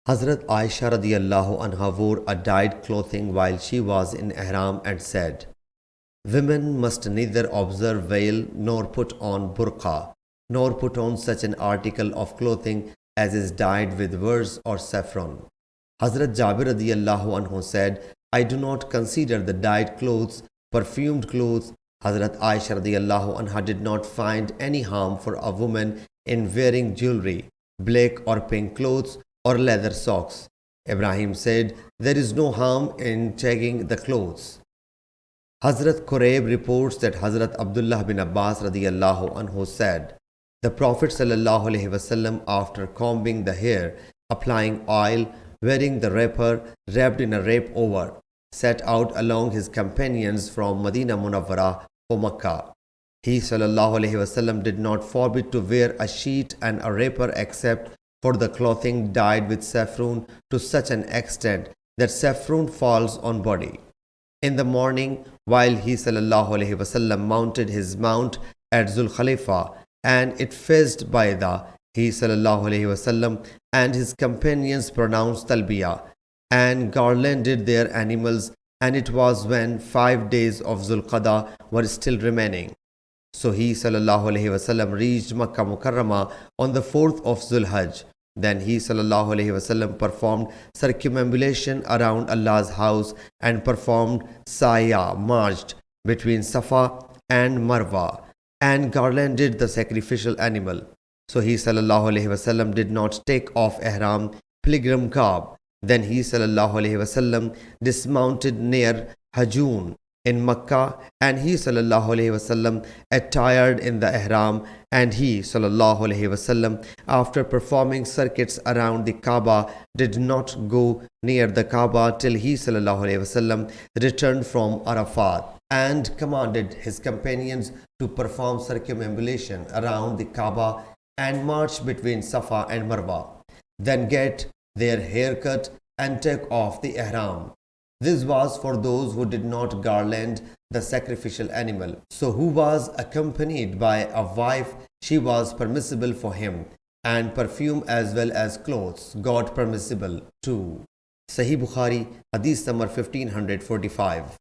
Hazrat Aisha radiallahu anha wore a dyed clothing while she was in ihram and said, "Women must neither observe veil nor put on burqa, nor put on such an article of clothing as is dyed with words or saffron." Hazrat Jabir radiallahu anhu said, "I do not consider the dyed clothes perfumed clothes." Hazrat Aisha radiallahu anha did not find any harm for a woman in wearing jewelry, black or pink clothes, or leather socks. Ibrahim said, "There is no harm in checking the clothes." Hazrat Quraib reports that Hazrat Abdullah bin Abbas radiallahu anhu said, "The Prophet sallallahu alaihi wasallam, after combing the hair, applying oil, wearing the wrapper wrapped in a wrap over, set out along his companions from Medina Munawwara for Makkah. He sallallahu alaihi wasallam did not forbid to wear a sheet and a wrapper except for the clothing dyed with saffron to such an extent that saffron falls on body. In the morning, while he sallallahu alaihi wasallam mounted his mount at Zul Khalifa and it faced Baida, he sallallahu alaihi wasallam and his companions pronounced talbiyah and garlanded their animals, and it was when 5 days of Zulqada were still remaining. So he sallallahu alaihi wasallam reached Makkah Mukarramah on the 4th of Zulhajj. Then he sallallahu alaihi wasallam performed circumambulation around Allah's house and performed Saya, marched between Safa and Marwa, and garlanded the sacrificial animal. So he sallallahu alaihi wasallam did not take off ihram, pilgrim garb. Then he sallallahu alaihi wasallam dismounted near Hajun in Makkah, and he sallallahu alaihi wasallam attired in the ihram, and he sallallahu alaihi wasallam, after performing circuits around the Kaaba, did not go near the Kaaba till he sallallahu alaihi wasallam returned from Arafat, and commanded his companions to perform circumambulation around the Kaaba and march between Safa and Marwa, then get their hair cut and take off the ihram. This was for those who did not garland the sacrificial animal. So who was accompanied by a wife, she was permissible for him, and perfume as well as clothes, God permissible too. Sahih Bukhari, Hadith number 1545.